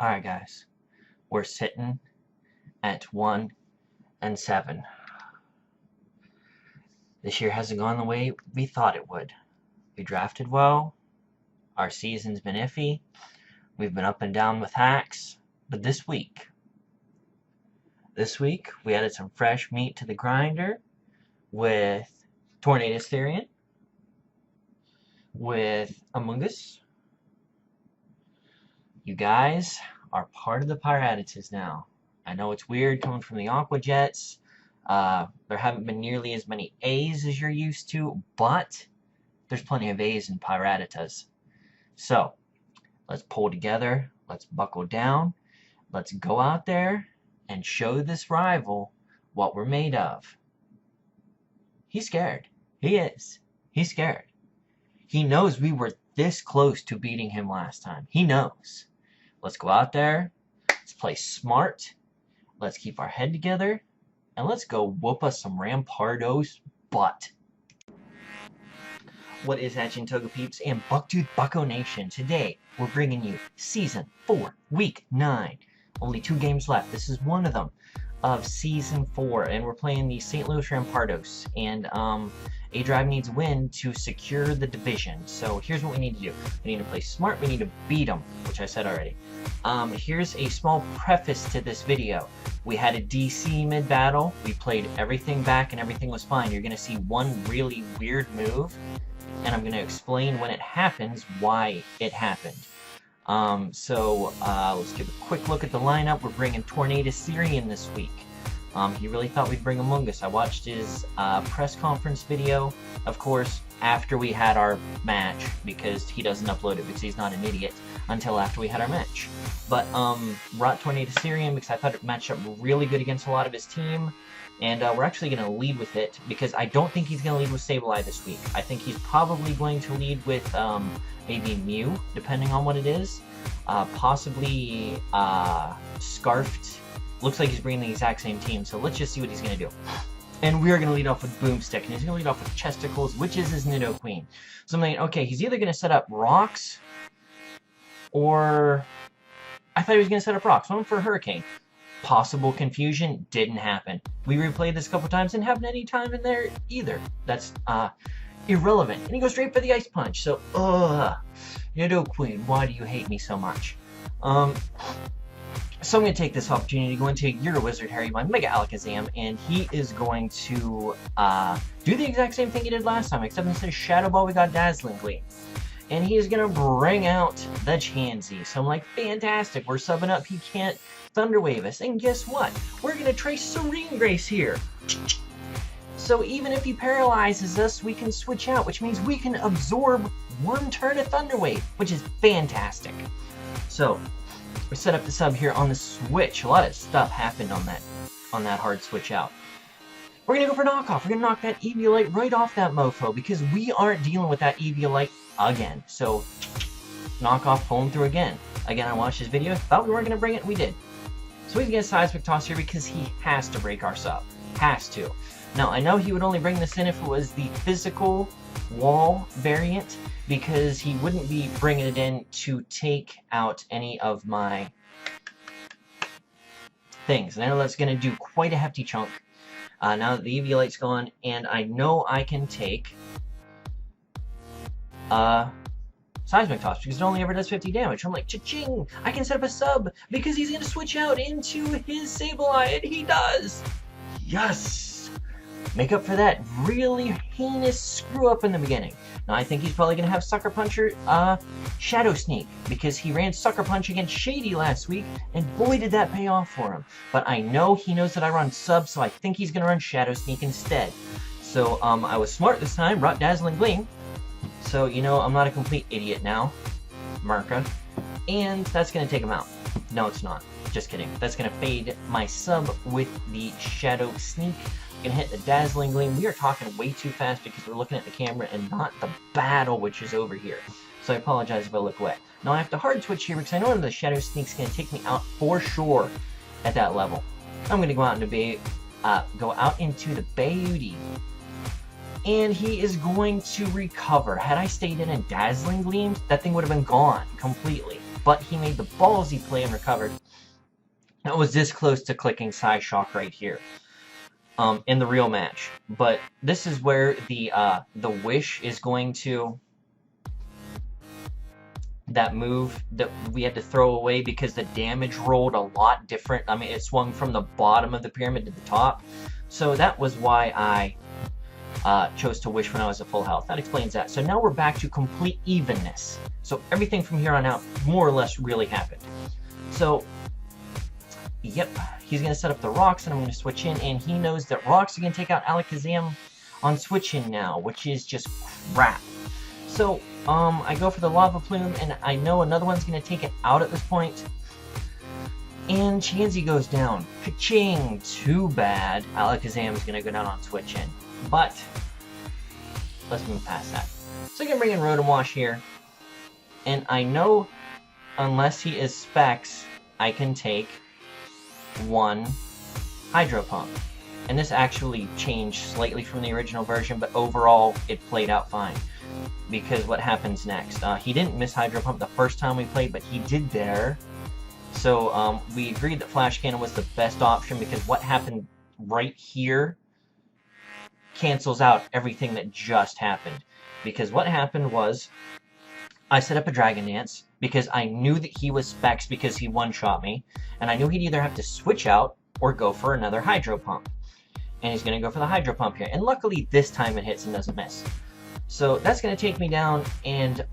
Alright guys, we're sitting at 1-7. This year hasn't gone the way we thought it would. We drafted well, our season's been iffy, we've been up and down with hacks, but this week we added some fresh meat to the grinder with Tornadus Therian, with Among Us. You guys are part of the Pirattatas now. I know it's weird coming from the Aqua Jets. There haven't been nearly as many A's as you're used to, but there's plenty of A's in Pirattatas. So, let's pull together, let's buckle down, let's go out there and show this rival what we're made of. He's scared. He is. He's scared. He knows we were this close to beating him last time. He knows. Let's go out there, let's play smart, let's keep our head together, and let's go whoop us some Rampardos butt. What is happening, Toga peeps and Bucktooth Bucko Nation? Today, we're bringing you Season 4, Week 9. Only 2 games left. This is one of them of Season 4, and we're playing the St. Louis Rampardos. And A-Drive needs a win to secure the division. So here's what we need to do. We need to play smart. We need to beat them, which I said already. Here's a small preface to this video. We had a DC mid-battle. We played everything back and everything was fine. You're going to see one really weird move, and I'm going to explain when it happens why it happened. Let's give a quick look at the lineup. We're bringing Tornadus Therian this week. He really thought we'd bring Among Us. I watched his press conference video, of course, after we had our match, because he doesn't upload it because he's not an idiot until after we had our match. But brought Tornadus Therian because I thought it matched up really good against a lot of his team. And we're actually going to lead with it because I don't think he's going to lead with Sableye this week. I think he's probably going to lead with maybe Mew, depending on what it is. Possibly Scarfed. Looks like he's bringing the exact same team, so let's just see what he's going to do. And we're going to lead off with Boomstick, and he's going to lead off with Chesticles, which is his Nidoqueen. So I'm thinking, okay, he's either going to set up Rocks, or I thought he was going to set up Rocks. One for Hurricane. Possible confusion, didn't happen. We replayed this a couple times, didn't have any time in there either. That's irrelevant. And he goes straight for the Ice Punch, so, Nidoqueen, why do you hate me so much? So I'm going to take this opportunity to go into Euro Wizard Harry, my Mega Alakazam, and he is going to do the exact same thing he did last time, except instead of Shadow Ball, we got Dazzling Gleam. And he is going to bring out the Chansey. So I'm like, fantastic, we're subbing up, he can't Thunder Wave us. And guess what? We're going to trace Serene Grace here. So even if he paralyzes us, we can switch out, which means we can absorb 1 turn of Thunder Wave, which is fantastic. So we set up the sub here on the switch. A lot of stuff happened on that hard switch out. We're going to go for knockoff. We're going to knock that Eviolite right off that mofo because we aren't dealing with that Eviolite again. So knockoff, pull him through again. Again, I watched his video. Thought we weren't going to bring it. We did. So we can get a Seismic Toss here because he has to break our sub. Has to. Now, I know he would only bring this in if it was the physical wall variant, because he wouldn't be bringing it in to take out any of my things. And I know that's going to do quite a hefty chunk now that the Eviolite's gone, and I know I can take Seismic Toss because it only ever does 50 damage. I'm like, cha-ching! I can set up a sub because he's going to switch out into his Sableye, and he does! Yes! Make up for that really heinous screw-up in the beginning. Now, I think he's probably going to have Sucker Puncher Shadow Sneak, because he ran Sucker Punch against Shady last week, and boy did that pay off for him. But I know he knows that I run Sub, so I think he's going to run Shadow Sneak instead. So, I was smart this time, brought Dazzling Gleam. So, you know, I'm not a complete idiot now, Merca. And that's going to take him out. No, it's not. Just kidding. That's going to fade my sub with the Shadow Sneak. Gonna hit the Dazzling Gleam. We are talking way too fast because we're looking at the camera and not the battle, which is over here. So I apologize if I look wet. Now I have to hard switch here because I know the Shadow Sneak's gonna take me out for sure at that level. I'm gonna go out into the Beauty. And he is going to recover. Had I stayed in a Dazzling Gleam, that thing would have been gone completely. but he made the ballsy play and recovered. That was this close to clicking Psyshock right here. In the real match. But this is where the wish is going to... that move that we had to throw away because the damage rolled a lot different. I mean, it swung from the bottom of the pyramid to the top. So that was why I chose to wish when I was at full health. That explains that. So now we're back to complete evenness. So everything from here on out more or less really happened. So, yep, he's going to set up the rocks, and I'm going to switch in, and he knows that rocks are going to take out Alakazam on switch in now, which is just crap. So, I go for the Lava Plume, and I know another one's going to take it out at this point. And Chansey goes down. Ka-ching! Too bad. Alakazam is going to go down on switch in. But, let's move past that. So I can bring in Rotom Wash here. And I know, unless he is Specs, I can take one Hydro Pump. And this actually changed slightly from the original version, but overall it played out fine. Because what happens next? He didn't miss Hydro Pump the first time we played, but he did there. So we agreed that Flash Cannon was the best option, because what happened right here cancels out everything that just happened. Because what happened was, I set up a Dragon Dance, because I knew that he was Specs because he one-shot me, and I knew he'd either have to switch out or go for another Hydro Pump. And he's going to go for the Hydro Pump here. And luckily this time it hits and doesn't miss. So that's going to take me down, and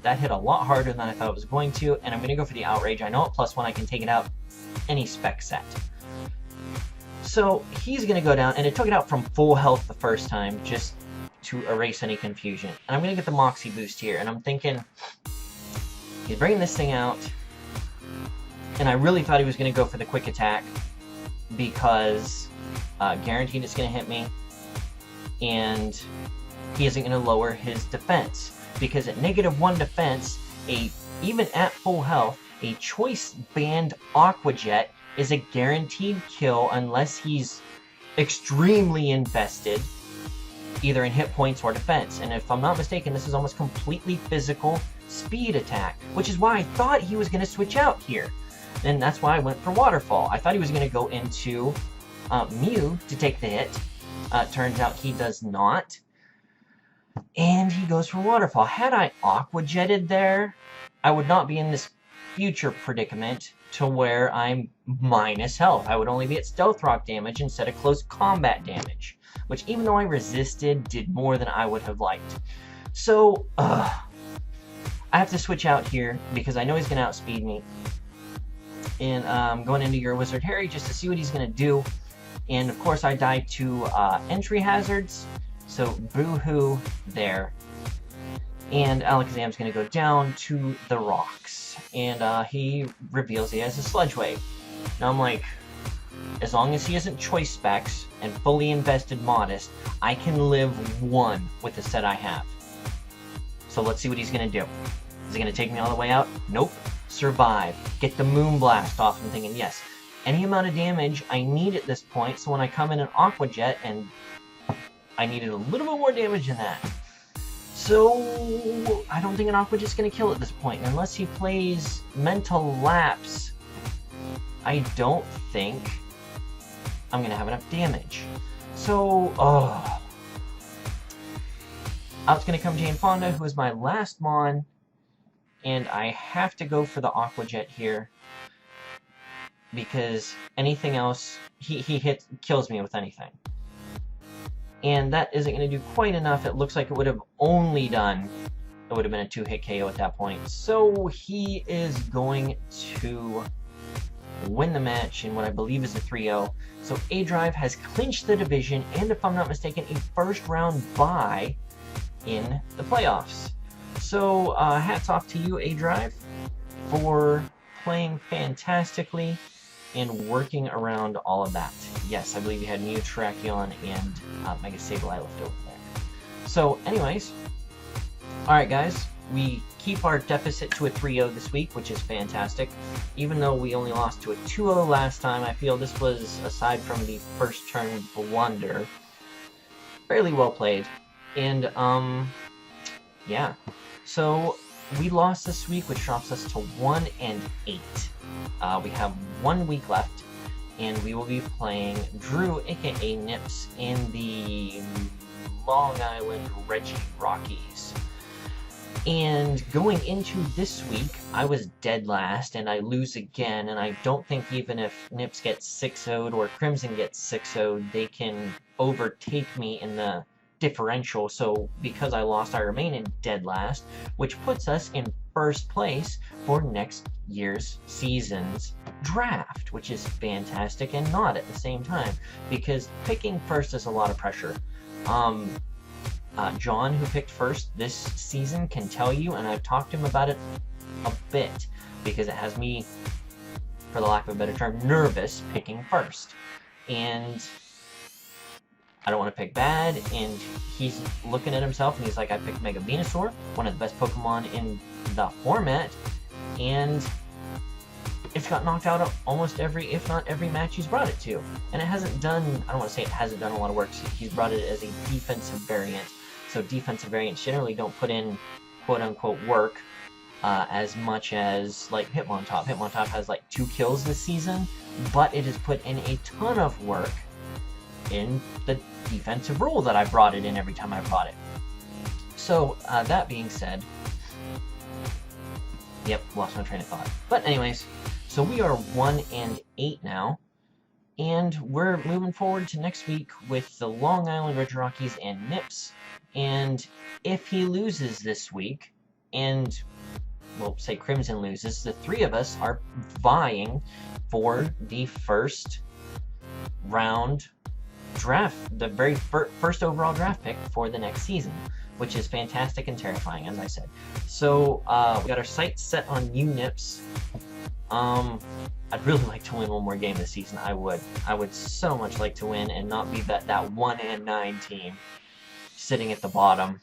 that hit a lot harder than I thought it was going to, and I'm going to go for the Outrage. I know at +1 I can take it out any spec set. So he's going to go down, and it took it out from full health the first time, just to erase any confusion. And I'm going to get the Moxie boost here, and I'm thinking, he's bringing this thing out, and I really thought he was going to go for the Quick Attack, because guaranteed it's going to hit me, and he isn't going to lower his defense, because at -1 defense, even at full health, a Choice Band Aqua Jet is a guaranteed kill unless he's extremely invested, either in hit points or defense. And if I'm not mistaken, this is almost completely physical speed attack, which is why I thought he was going to switch out here. And that's why I went for Waterfall. I thought he was going to go into Mew to take the hit. Turns out he does not. And he goes for Waterfall. Had I Aqua Jetted there, I would not be in this future predicament to where I'm minus health. I would only be at Stealth Rock damage instead of close combat damage, which, even though I resisted, did more than I would have liked. So, I have to switch out here because I know he's going to outspeed me. And I'm going into your Wizard Harry just to see what he's going to do. And of course I died to entry hazards. So, boo-hoo there. And Alakazam's going to go down to the rocks. And he reveals he has a Sludge Wave. Now I'm like, as long as he isn't Choice Specs and fully invested Modest, I can live one with the set I have. So let's see what he's going to do. Is he going to take me all the way out? Nope. Survive. Get the Moonblast off. I'm thinking, yes, any amount of damage I need at this point, so when I come in an Aqua Jet, and I needed a little bit more damage than that. So, I don't think an Aqua Jet's going to kill at this point. Unless he plays Mental Lapse, I don't think I'm going to have enough damage. So, out's going to come Jane Fonda, who is my last Mon, and I have to go for the Aqua Jet here, because anything else, he kills me with anything. And that isn't going to do quite enough. It looks like it would have only done, it would have been a 2-hit KO at that point. So he is going to win the match in what I believe is a 3-0. So A-Drive has clinched the division, and if I'm not mistaken, a first round bye in the playoffs. So hats off to you, A-Drive, for playing fantastically and working around all of that. Yes, I believe you had Mew, Terrakion, and Mega Sableye left over there. So, anyways, alright guys, we keep our deficit to a 3-0 this week, which is fantastic. Even though we only lost to a 2-0 last time, I feel this was, aside from the first turn blunder, fairly well played. And, yeah. So, we lost this week, which drops us to 1-8. We have 1 week left, and we will be playing Drew, aka Nips, in the Long Island Reggie Rockies. And going into this week, I was dead last, and I lose again, and I don't think even if Nips gets 6-0'd or Crimson gets 6-0'd, they can overtake me in the differential. So because I lost, I remain in dead last, which puts us in first place for next year's season's draft, which is fantastic and not at the same time, because picking first is a lot of pressure. John, who picked first this season, can tell you, and I've talked to him about it a bit, because it has me, for the lack of a better term, nervous picking first. And I don't want to pick bad, and he's looking at himself, and he's like, I picked Mega Venusaur, one of the best Pokemon in the format, and it's got knocked out of almost every, if not every match he's brought it to. And it hasn't done, I don't want to say it hasn't done a lot of work, he's brought it as a defensive variant. So defensive variants generally don't put in quote-unquote work as much as like HitmonTop. HitmonTop has like 2 kills this season, but it has put in a ton of work in the defensive role that I brought it in every time I brought it. So that being said, yep, lost my train of thought. But anyways, so we are 1-8 now, and we're moving forward to next week with the Long Island Reggie Rockies and Nips. And if he loses this week, and we'll say Crimson loses, the 3 of us are vying for the first round draft, the very first overall draft pick for the next season, which is fantastic and terrifying, as I said. So we got our sights set on you, Nips. I'd really like to win one more game this season. I would so much like to win and not be that 1-9 team sitting at the bottom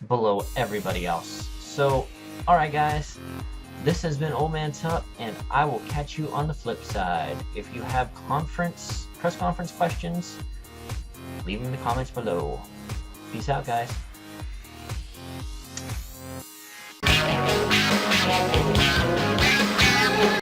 below everybody else. So, alright guys, this has been OldManTup, and I will catch you on the flip side. If you have press conference questions, leave them in the comments below. Peace out, guys.